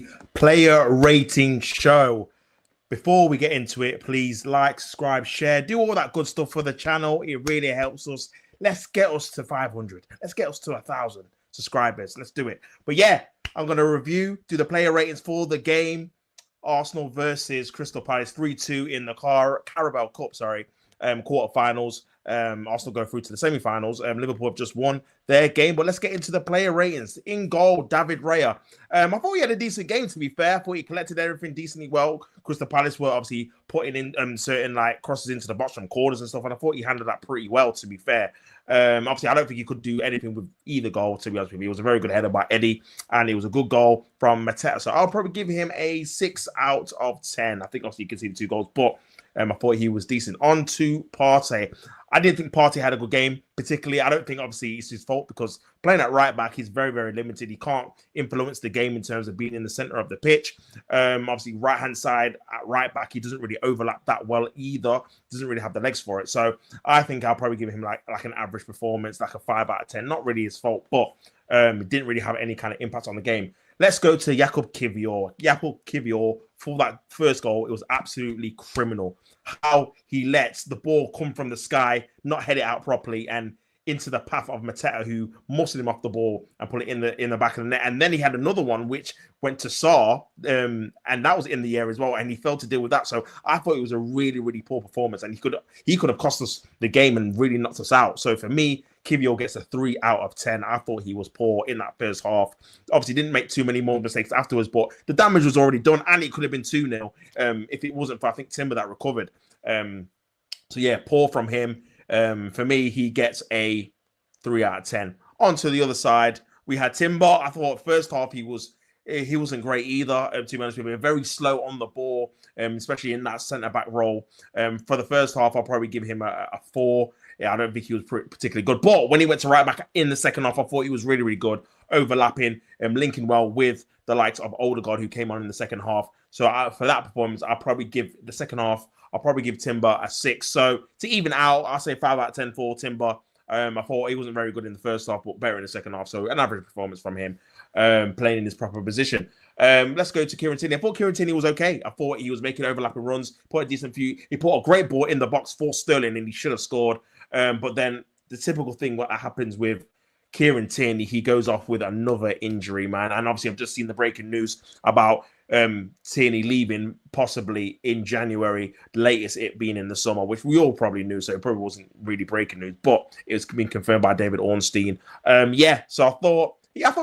the player rating show. Before we get into it, please like, subscribe, share, do all that good stuff for the channel. It really helps us. Let's get us to 500. Let's get us to 1,000 subscribers. Let's do it. But yeah, I'm going to do the player ratings for the game. Arsenal versus Crystal Palace 3-2 in the Carabao Cup, quarterfinals. Arsenal go through to the semi-finals. Liverpool have just won their game, but let's get into the player ratings. In goal, David Raya. I thought he had a decent game, to be fair. I thought he collected everything decently well. Crystal Palace were obviously putting in certain crosses into the box from corners and stuff, and I thought he handled that pretty well, to be fair. Obviously, I don't think he could do anything with either goal, to be honest with you. It was a very good header by Eddie, and it was a good goal from Mateta. So I'll probably give him a 6 out of 10. I think obviously you can see the 2 goals, but I thought he was decent. On to Partey. I didn't think Partey had a good game, particularly. I don't think, obviously, it's his fault because playing at right back, he's very, very limited. He can't influence the game in terms of being in the center of the pitch. Obviously, right-hand side at right back, he doesn't really overlap that well either. Doesn't really have the legs for it. So I think I'll probably give him like an average performance, like a 5 out of 10. Not really his fault, but it didn't really have any kind of impact on the game. Let's go to Jakub Kiwior. Jakub Kiwior, for that first goal, it was absolutely criminal. How he lets the ball come from the sky, not head it out properly, and into the path of Mateta, who muscled him off the ball and put it in the back of the net. And then he had another one which went to Sarr, and that was in the air as well, and he failed to deal with that. So I thought it was a really, really poor performance, and he could have cost us the game and really knocked us out. So for me, Kiwior gets a 3 out of 10. I thought he was poor in that first half. Obviously, didn't make too many more mistakes afterwards, but the damage was already done, and it could have been 2-0 if it wasn't for, I think, Timber that recovered. So yeah, poor from him. For me, he gets a 3 out of 10. On to the other side, we had Timber. I thought first half he wasn't great either. To be honest with you, very slow on the ball, especially in that centre back role. For the first half, I'll probably give him a 4. Yeah, I don't think he was particularly good. But when he went to right back in the second half, I thought he was really, really good, overlapping and linking well with the likes of Odegaard, who came on in the second half. So for that performance, I'll probably give the second half. I'll probably give Timber a 6. So to even out, I'll say 5 out of 10 for Timber. I thought he wasn't very good in the first half, but better in the second half. So an average performance from him, playing in his proper position. Let's go to Kieran Tierney. I thought Kieran Tierney was okay. I thought he was making overlapping runs, put a decent few. He put a great ball in the box for Sterling, and he should have scored. But then the typical thing what happens with Kieran Tierney, he goes off with another injury, man. And obviously, I've just seen the breaking news about Tierney leaving possibly in January, the latest it being in the summer, which we all probably knew, so it probably wasn't really breaking news, but it was being confirmed by David Ornstein. So I thought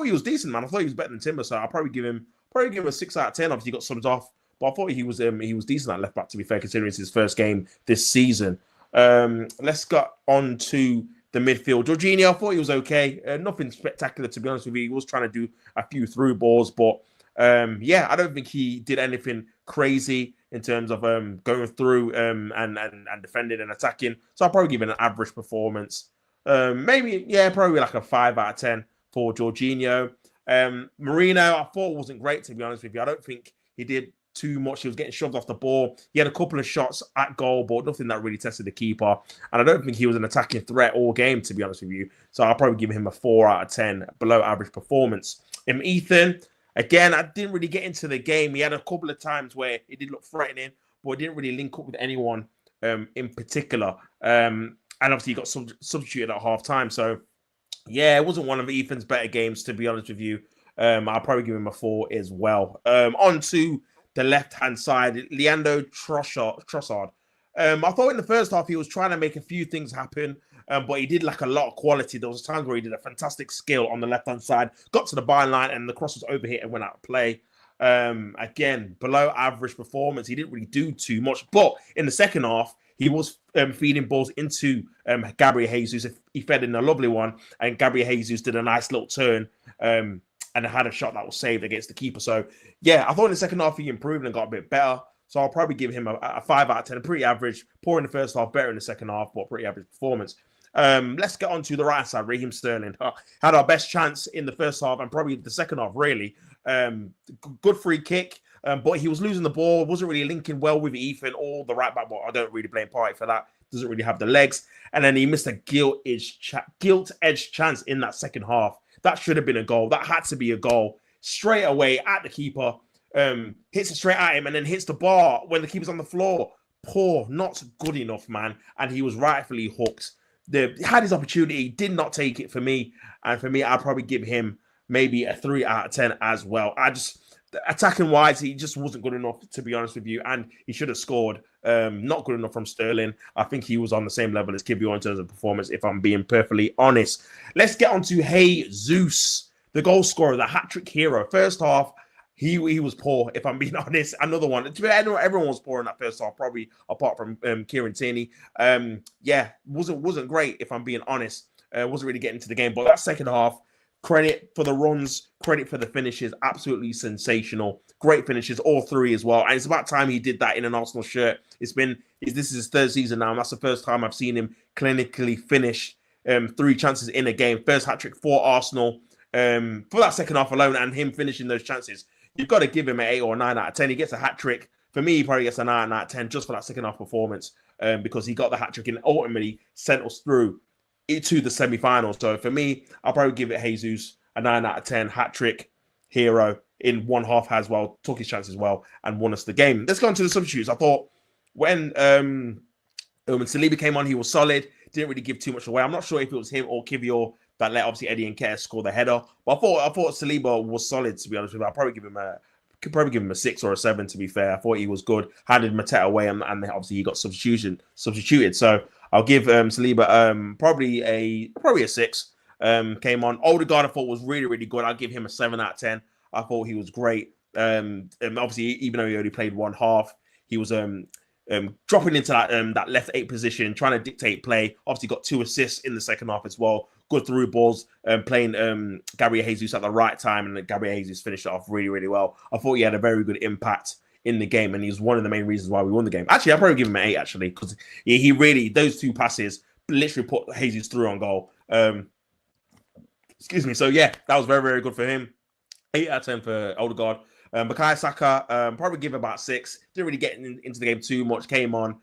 he was decent, man. I thought he was better than Timber, so I'll probably give him a 6 out of 10. Obviously, he got subs off, but I thought he was decent at left back, to be fair, considering it's his first game this season. Let's go on to the midfield. Jorginho, I thought he was okay. Nothing spectacular, to be honest with you. He was trying to do a few through balls, but I don't think he did anything crazy in terms of going through and defending and attacking. So I'll probably give it an average performance. Probably like a 5 out of 10 for Jorginho. Marino, I thought wasn't great, to be honest with you. I don't think he did too much. He was getting shoved off the ball. He had a couple of shots at goal, but nothing that really tested the keeper. And I don't think he was an attacking threat all game, to be honest with you. So I'll probably give him a 4 out of 10, below average performance. Ethan, again, I didn't really get into the game. He had a couple of times where it did look threatening, but he didn't really link up with anyone in particular. And obviously, he got substituted at half time. So, yeah, it wasn't one of Ethan's better games, to be honest with you. I'll probably give him a 4 as well. On to the left-hand side, Leandro Trossard. I thought in the first half he was trying to make a few things happen, but he did lack a lot of quality. There was a time where he did a fantastic skill on the left-hand side, got to the byline, and the cross was overhit and went out of play. Again, below average performance. He didn't really do too much, but in the second half, he was feeding balls into Gabriel Jesus. He fed in a lovely one, and Gabriel Jesus did a nice little turn and had a shot that was saved against the keeper. So, yeah, I thought in the second half he improved and got a bit better. So I'll probably give him a 5 out of 10, pretty average. Poor in the first half, better in the second half, but pretty average performance. Let's get on to the right side. Raheem Sterling had our best chance in the first half and probably the second half, really. Good free kick, but he was losing the ball, wasn't really linking well with Ethan or the right back, but I don't really blame Partey for that. Doesn't really have the legs. And then he missed a gilt-edged chance in that second half. That should have been a goal. That had to be a goal. Straight away at the keeper. hits it straight at him and then hits the bar when the keeper's on the floor. Poor, not good enough, man. And he was rightfully hooked. He had his opportunity, did not take it for me. And for me, I'd probably give him maybe a 3 out of 10 as well. Attacking wise, he just wasn't good enough, to be honest with you. And he should have scored. Not good enough from Sterling. I think he was on the same level as Kibio in terms of performance, if I'm being perfectly honest. Let's get on to Jesus, the goal scorer, the hat-trick hero. First half, he was poor, if I'm being honest. Another one. Everyone was poor in that first half, probably apart from Kieran Tierney. Wasn't great, if I'm being honest. Wasn't really getting to the game. But that second half, credit for the runs, credit for the finishes, absolutely sensational. Great finishes, all three as well. And it's about time he did that in an Arsenal shirt. This is his third season now, and that's the first time I've seen him clinically finish 3 chances in a game. First hat-trick for Arsenal for that second half alone, and him finishing those chances. You've got to give him an 8 or 9 out of 10. He gets a hat-trick. For me, he probably gets a 9 out of 10 just for that second half performance because he got the hat-trick and ultimately sent us through to the semi-final. So for me, I'll probably give it Jesus a 9 out of 10. Hat-trick, hero in one half as well, took his chance as well and won us the game. Let's go on to the substitutes. I thought when Saliba came on, he was solid. Didn't really give too much away. I'm not sure if it was him or Kivior that let obviously Eddie Nketiah score the header. But I thought Saliba was solid, to be honest with you. I'll probably give him a 6 or a 7, to be fair. I thought he was good. Handed Mateta away and obviously he got substituted. So I'll give Saliba probably a 6. Came on. Odegaard I thought was really, really good. I'll give him a 7 out of 10. I thought he was great. And obviously, even though he only played one half, he was dropping into that left 8 position, trying to dictate play. Obviously, got 2 assists in the second half as well. Good through balls, playing Gabriel Jesus at the right time, and Gabriel Jesus finished it off really, really well. I thought he had a very good impact in the game, and he was one of the main reasons why we won the game. Actually, I'll probably give him an 8, actually, because he really, those 2 passes literally put Jesus through on goal. Excuse me. So, yeah, that was very, very good for him. 8 out of 10 for Odegaard. Bukayo Saka, probably give about 6. Didn't really get into the game too much. Came on,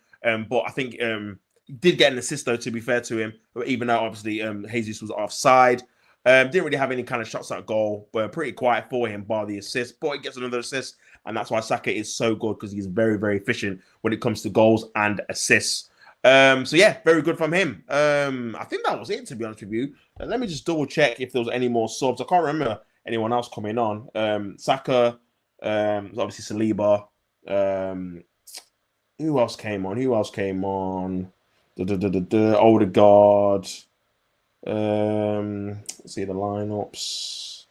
but I think he did get an assist, though, to be fair to him. Even though, obviously, Jesus was offside. Didn't really have any kind of shots at goal, but pretty quiet for him, bar the assist. But he gets another assist, and that's why Saka is so good, because he's very, very efficient when it comes to goals and assists. So, yeah, very good from him. I think that was it, to be honest with you. Let me just double-check if there was any more subs. I can't remember anyone else coming on. Saka, obviously Saliba. Who else came on? Odegaard. Let's see the lineups.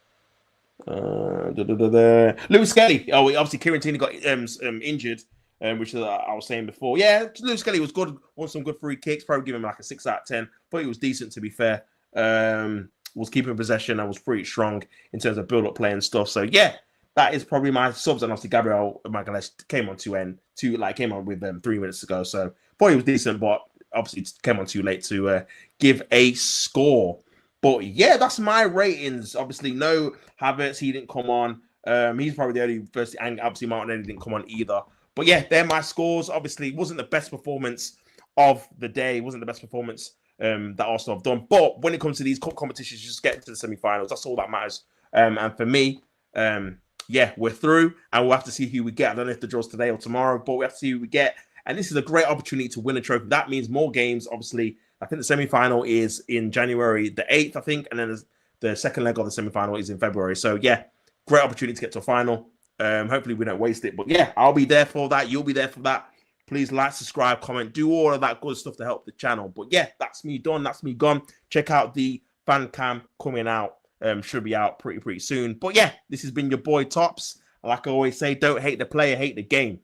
Lewis Skelly. Oh, obviously Kieran Tierney got injured, which I was saying before. Yeah, Lewis Skelly was good. Won some good free kicks. Probably give him like a 6 out of 10. But he was decent, to be fair. Was keeping possession and was pretty strong in terms of build-up play and stuff. So yeah, that is probably my subs. And obviously Gabriel Magalhaes came on came on with them 3 minutes ago. So thought he was decent, but obviously came on too late to give a score. But yeah, that's my ratings. Obviously, no Havertz, he didn't come on. He's probably the only first, and obviously Martinelli didn't come on either. But yeah, they're my scores. Obviously, it wasn't the best performance of the day. It wasn't the best performance that Arsenal have done. But when it comes to these cup competitions, you just get to the semi-finals. That's all that matters. And for me, yeah, we're through, and we'll have to see who we get. I don't know if the draw's today or tomorrow, but we have to see who we get. And this is a great opportunity to win a trophy. That means more games, obviously. I think the semi-final is in January the 8th, I think, and then the second leg of the semi-final is in February. So, yeah, great opportunity to get to a final. Hopefully we don't waste it. But, yeah, I'll be there for that. You'll be there for that. Please like, subscribe, comment, do all of that good stuff to help the channel. But, yeah, that's me done. That's me gone. Check out the fan cam coming out. Should be out pretty soon. But, yeah, this has been your boy Tops. Like I always say, don't hate the player, hate the game.